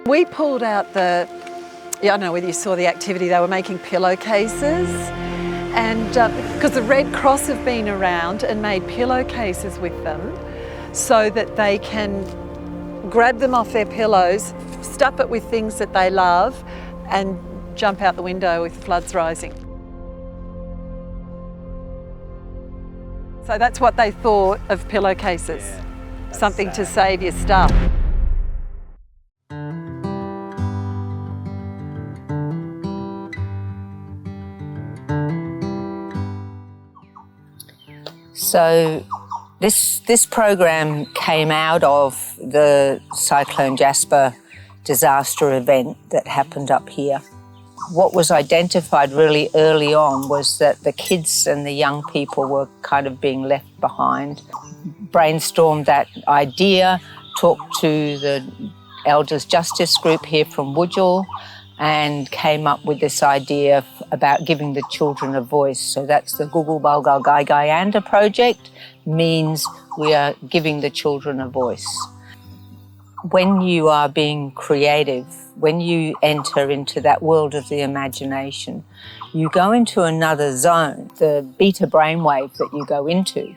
We pulled out I don't know whether you saw the activity, they were making pillowcases, and because the Red Cross have been around and made pillowcases with them so that they can grab them off their pillows, stuff it with things that they love and jump out the window with floods rising. So that's what they thought of pillowcases, something to save your stuff. So this program came out of the Cyclone Jasper disaster event that happened up here. What was identified really early on was that the kids and the young people were kind of being left behind. Brainstormed that idea, talked to the Elders Justice group here from Wujal, and came up with this idea about giving the children a voice. So that's the Kuku Balkal Kaykayanda project, means we are giving the children a voice. When you are being creative, when you enter into that world of the imagination, you go into another zone. The beta brainwave that you go into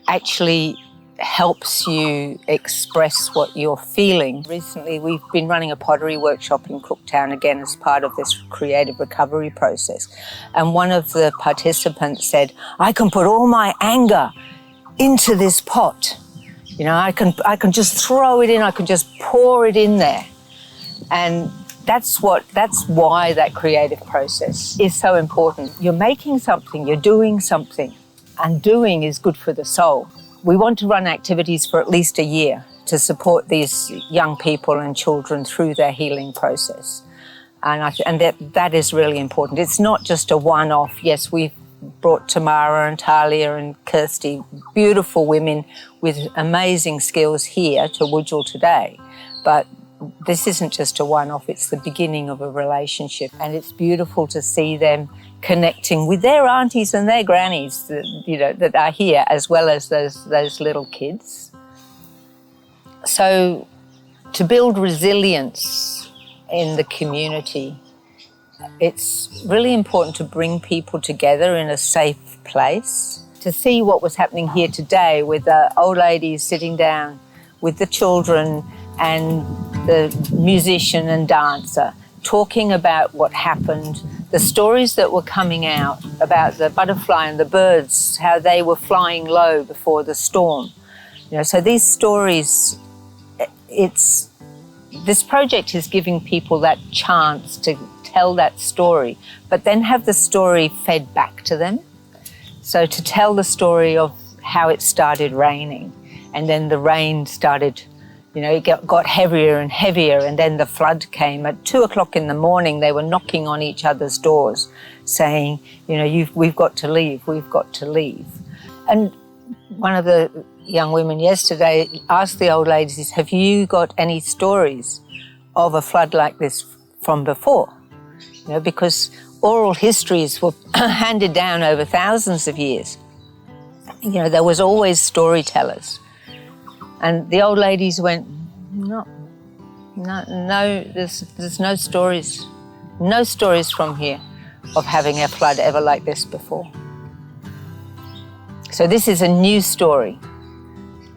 actually helps you express what you're feeling. Recently, we've been running a pottery workshop in Cooktown again as part of this creative recovery process. And one of the participants said, I can put all my anger into this pot. You know, I can just throw it in, I can just pour it in there. And that's why that creative process is so important. You're making something, you're doing something, and doing is good for the soul. We want to run activities for at least a year to support these young people and children through their healing process. And that is really important. It's not just a one-off. Yes, we've brought Tamara and Talia and Kirsty, beautiful women with amazing skills here to Wujal today. But this isn't just a one-off, it's the beginning of a relationship. And it's beautiful to see them connecting with their aunties and their grannies that are here, as well as those little kids. So to build resilience in the community, it's really important to bring people together in a safe place. To see what was happening here today with the old ladies sitting down with the children and the musician and dancer, talking about what happened, the stories that were coming out about the butterfly and the birds, how they were flying low before the storm. So these stories, this project is giving people that chance to tell that story, but then have the story fed back to them. So to tell the story of how it started raining, and then the rain started, it got heavier and heavier, and then the flood came. At 2 o'clock in the morning, they were knocking on each other's doors saying, we've got to leave, we've got to leave. And one of the young women yesterday asked the old ladies, have you got any stories of a flood like this from before? Because oral histories were handed down over thousands of years. There was always storytellers. And the old ladies went, no, there's no stories from here of having a flood ever like this before. So this is a new story,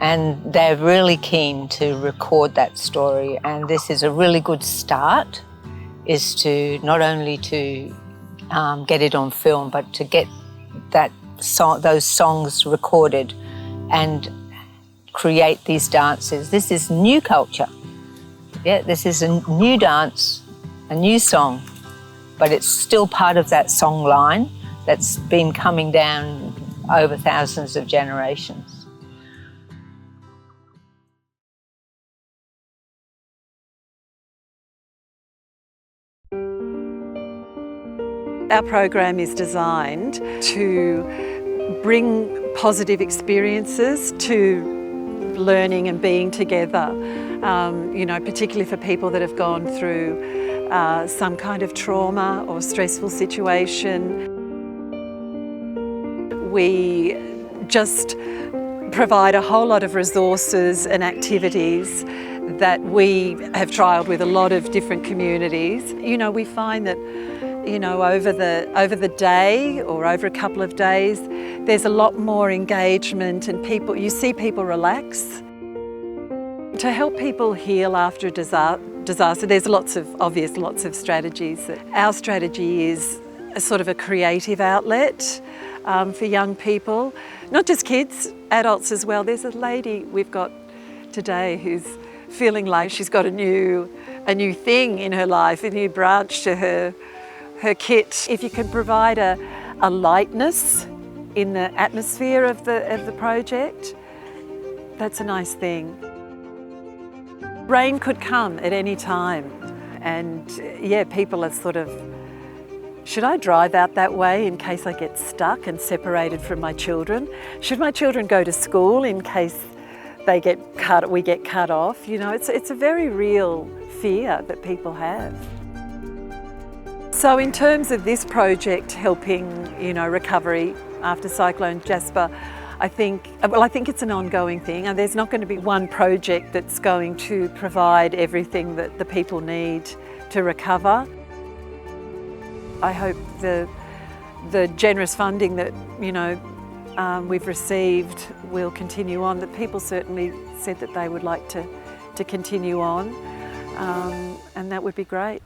and they're really keen to record that story. And this is a really good start, is to not only to get it on film, but to get those songs recorded and create these dances. This is new culture. Yeah, this is a new dance, a new song, but it's still part of that song line that's been coming down over thousands of generations. Our program is designed to bring positive experiences to learning and being together, particularly for people that have gone through some kind of trauma or stressful situation. We just provide a whole lot of resources and activities that we have trialled with a lot of different communities. You know, we find that, you know, over the day or over a couple of days, there's a lot more engagement and you see people relax. To help people heal after a disaster, there's lots of strategies. Our strategy is a sort of a creative outlet for young people, not just kids, adults as well. There's a lady we've got today who's feeling like she's got a new thing in her life, a new branch to her kit. If you can provide a lightness in the atmosphere of the project, that's a nice thing. Rain could come at any time, and yeah, people are sort of, should I drive out that way in case I get stuck and separated from my children? Should my children go to school in case we get cut off? You know, it's a very real fear that people have. So in terms of this project helping, you know, recovery after Cyclone Jasper, I think it's an ongoing thing, and there's not going to be one project that's going to provide everything that the people need to recover. I hope the generous funding that, you know, we've received will continue on. That people certainly said that they would like to continue on, and that would be great.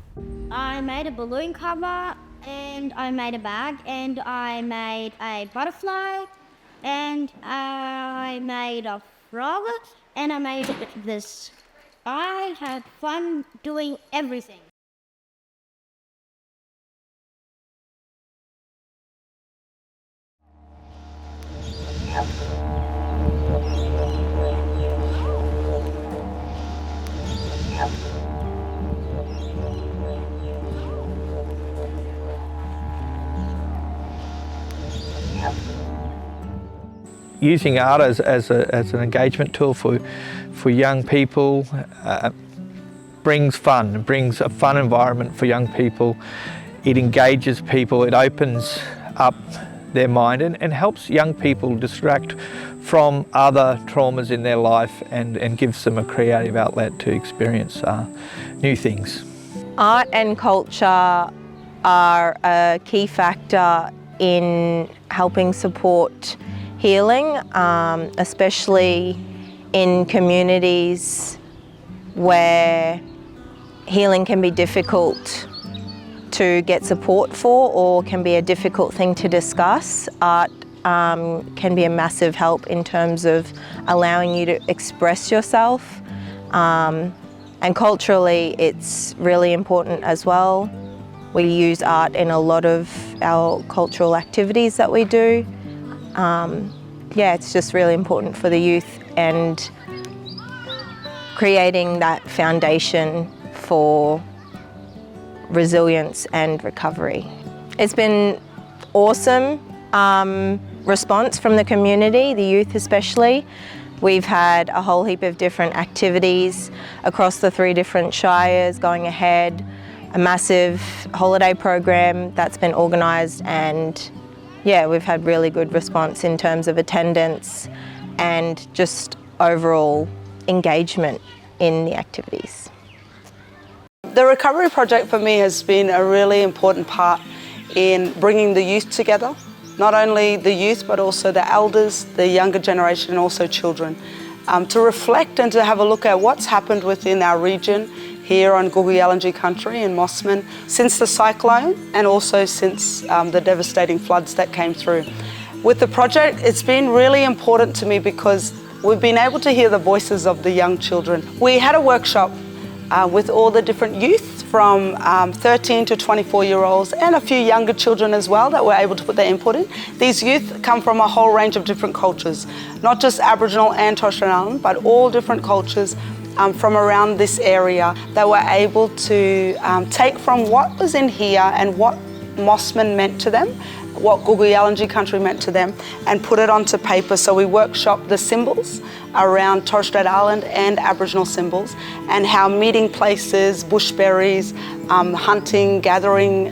I made a balloon cover, and I made a bag, and I made a butterfly, and I made a frog, and I made this. I had fun doing everything. Using art as an engagement tool for young people brings fun, brings a fun environment for young people. It engages people, it opens up their mind and helps young people distract from other traumas in their life and gives them a creative outlet to experience new things. Art and culture are a key factor in helping support healing, especially in communities where healing can be difficult to get support for or can be a difficult thing to discuss. Art can be a massive help in terms of allowing you to express yourself, and culturally it's really important as well. We use art in a lot of our cultural activities that we do. Yeah, it's just really important for the youth and creating that foundation for resilience and recovery. It's been awesome response from the community, the youth especially. We've had a whole heap of different activities across the 3 different shires going ahead, a massive holiday program that's been organised, and yeah, we've had really good response in terms of attendance and just overall engagement in the activities. The recovery project for me has been a really important part in bringing the youth together. Not only the youth, but also the elders, the younger generation, and also children, to reflect and to have a look at what's happened within our region here on Kuku Balkal country in Mossman since the cyclone and also since the devastating floods that came through. With the project, it's been really important to me because we've been able to hear the voices of the young children. We had a workshop with all the different youth from 13 to 24-year-olds and a few younger children as well that were able to put their input in. These youth come from a whole range of different cultures, not just Aboriginal and Torres Strait Island, but all different cultures from around this area that were able to take from what was in here and what Mossman meant to them, what Kuku Balkal country meant to them, and put it onto paper. So we workshopped the symbols around Torres Strait Island and Aboriginal symbols, and how meeting places, bushberries, hunting, gathering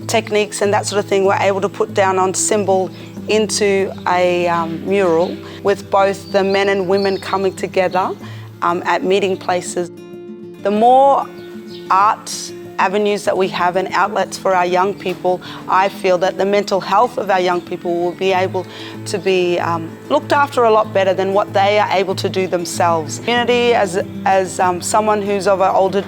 techniques and that sort of thing were able to put down on symbol into a mural with both the men and women coming together at meeting places. The more art avenues that we have and outlets for our young people, I feel that the mental health of our young people will be able to be looked after a lot better than what they are able to do themselves. Community, as someone who's of an older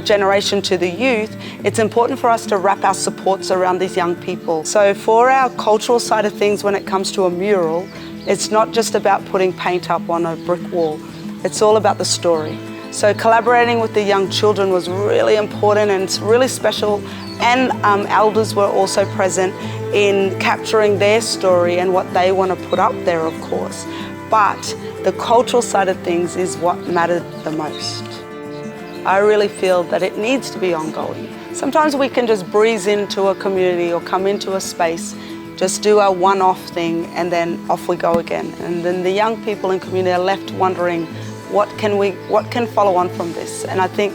generation to the youth, it's important for us to wrap our supports around these young people. So for our cultural side of things, when it comes to a mural, it's not just about putting paint up on a brick wall. It's all about the story. So collaborating with the young children was really important and it's really special, and elders were also present in capturing their story and what they want to put up there, of course. But the cultural side of things is what mattered the most. I really feel that it needs to be ongoing. Sometimes we can just breeze into a community or come into a space, just do a one-off thing and then off we go again. And then the young people in community are left wondering, what can follow on from this? And I think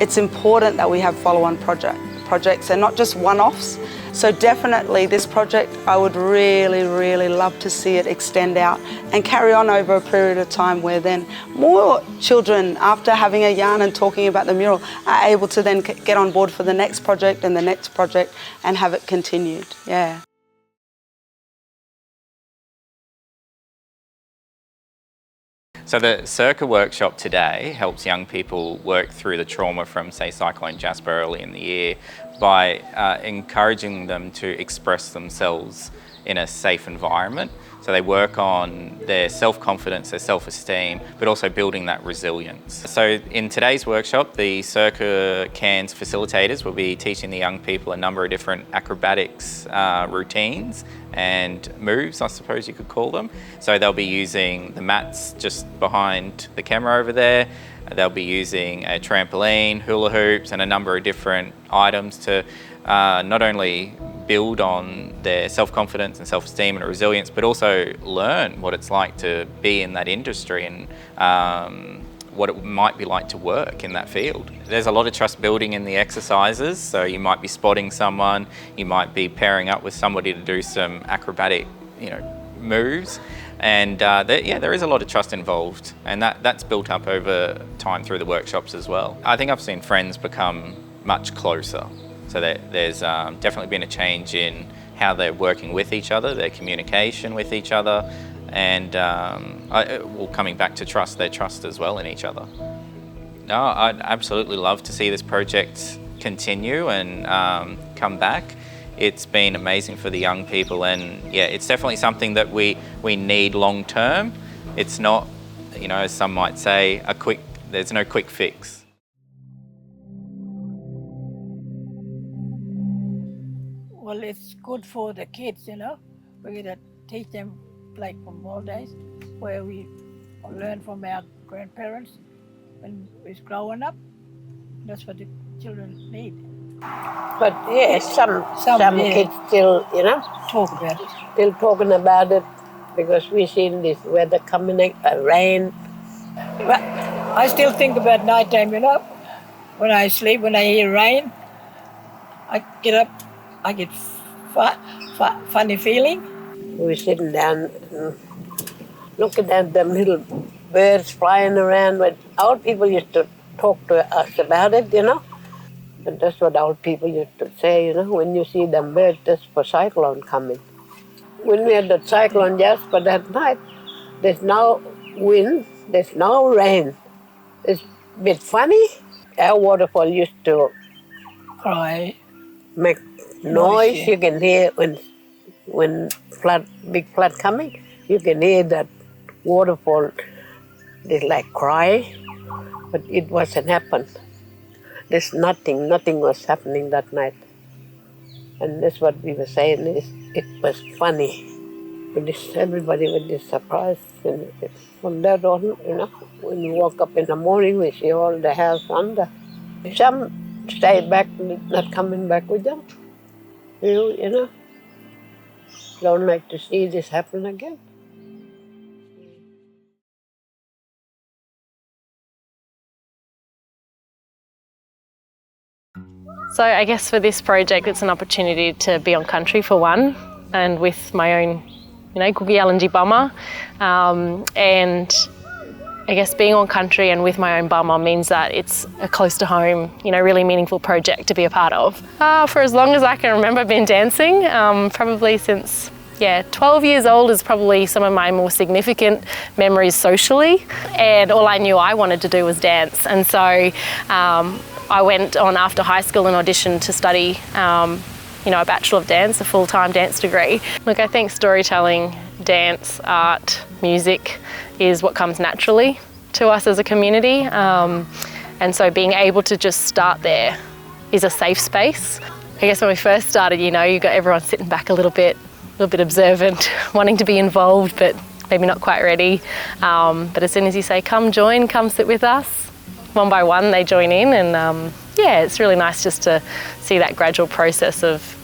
it's important that we have follow-on projects and not just one-offs. So definitely this project, I would really, really love to see it extend out and carry on over a period of time where then more children, after having a yarn and talking about the mural, are able to then get on board for the next project and the next project and have it continued. Yeah. So the Circa workshop today helps young people work through the trauma from, say, Cyclone Jasper early in the year by encouraging them to express themselves in a safe environment. So they work on their self-confidence, their self-esteem, but also building that resilience. So in today's workshop, the Circa Cairns facilitators will be teaching the young people a number of different acrobatics routines and moves, I suppose you could call them. So they'll be using the mats just behind the camera over there. They'll be using a trampoline, hula hoops, and a number of different items to not only build on their self-confidence and self-esteem and resilience, but also learn what it's like to be in that industry and what it might be like to work in that field. There's a lot of trust building in the exercises, so you might be spotting someone, you might be pairing up with somebody to do some acrobatic, moves, and there is a lot of trust involved, and that's built up over time through the workshops as well. I think I've seen friends become much closer. So there's definitely been a change in how they're working with each other, their communication with each other, and coming back to trust, their trust as well in each other. No, I'd absolutely love to see this project continue and come back. It's been amazing for the young people, and yeah, it's definitely something that we need long term. It's not, as some might say, there's no quick fix. Well, it's good for the kids, We're going to teach them like from old days, where we learn from our grandparents when we're growing up. That's what the children need. But yes, some kids still, talk about it. Still talking about it because we've seen this weather coming, rain. But I still think about nighttime, When I sleep, when I hear rain, I get up, I get funny feeling. We're sitting down and looking at them little birds flying around. But old people used to talk to us about it, But that's what old people used to say, when you see them birds, that's for cyclone coming. When we had the Cyclone Jasper that night, there's no wind, there's no rain. It's a bit funny. Our waterfall used to cry, make noise. You can hear when big flood coming, you can hear that waterfall. It's like cry, but it wasn't happened. There's nothing was happening that night. And that's what we were saying, it was funny. Everybody was surprised. And from that on, when you woke up in the morning, we see all the house under. Some stayed back, not coming back with them. Don't like to see this happen again. So I guess for this project, it's an opportunity to be on country for one, and with my own, Kuku Balkal Kaykayanda, and I guess being on country and with my own bummer means that it's a close to home, really meaningful project to be a part of. For as long as I can remember, I've been dancing, probably since 12 years old is probably some of my more significant memories socially, and all I knew I wanted to do was dance. And so I went on after high school and auditioned to study a Bachelor of Dance, a full-time dance degree. Look, I think storytelling, dance, art, music is what comes naturally to us as a community. And so being able to just start there is a safe space. I guess when we first started, you got everyone sitting back a little bit observant, wanting to be involved, but maybe not quite ready. But as soon as you say, come join, come sit with us, one by one they join in, and it's really nice just to see that gradual process of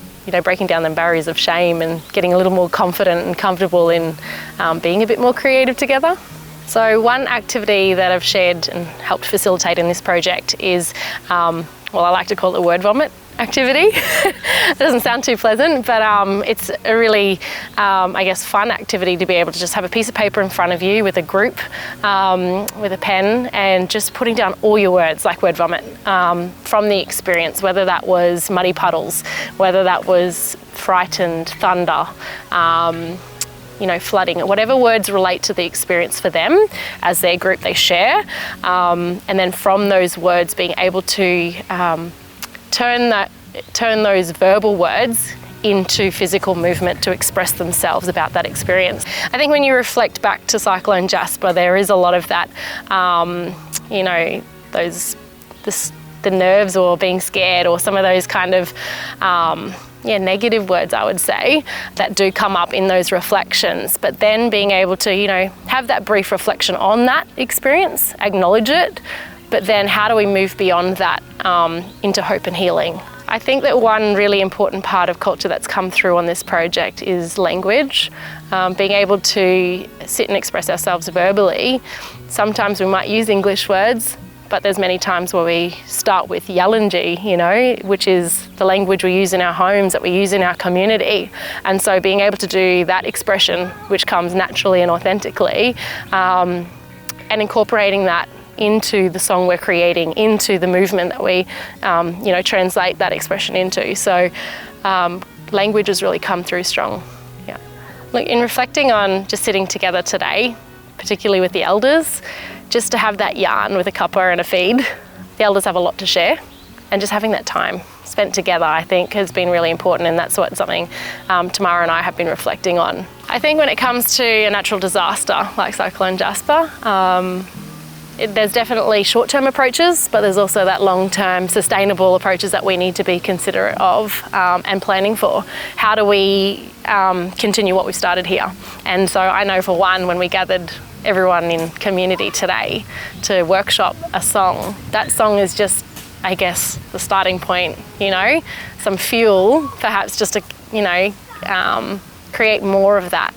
breaking down the barriers of shame and getting a little more confident and comfortable in being a bit more creative together. So one activity that I've shared and helped facilitate in this project is, I like to call it a word vomit activity. It doesn't sound too pleasant, but it's a really, fun activity to be able to just have a piece of paper in front of you with a group, with a pen, and just putting down all your words, like word vomit, from the experience, whether that was muddy puddles, whether that was frightened, thunder, flooding, whatever words relate to the experience for them as their group they share. And then from those words being able to turn those verbal words into physical movement to express themselves about that experience. I think when you reflect back to Cyclone Jasper, there is a lot of that, the nerves or being scared or some of those kind of negative words, I would say, that do come up in those reflections. But then being able to, have that brief reflection on that experience, acknowledge it, but then how do we move beyond that into hope and healing? I think that one really important part of culture that's come through on this project is language. Being able to sit and express ourselves verbally. Sometimes we might use English words, but there's many times where we start with Yalnji, which is the language we use in our homes, that we use in our community. And so being able to do that expression, which comes naturally and authentically, and incorporating that into the song we're creating, into the movement that we, translate that expression into. So language has really come through strong. Yeah. Look, in reflecting on just sitting together today, particularly with the elders, just to have that yarn with a cuppa and a feed. The elders have a lot to share, and just having that time spent together, I think, has been really important, and that's something Tamara and I have been reflecting on. I think when it comes to a natural disaster like Cyclone Jasper, there's definitely short-term approaches, but there's also that long-term sustainable approaches that we need to be considerate of and planning for. How do we continue what we've started here? And so I know for one, when we gathered everyone in community today to workshop a song, that song is just, I guess, the starting point, some fuel, perhaps just to, create more of that.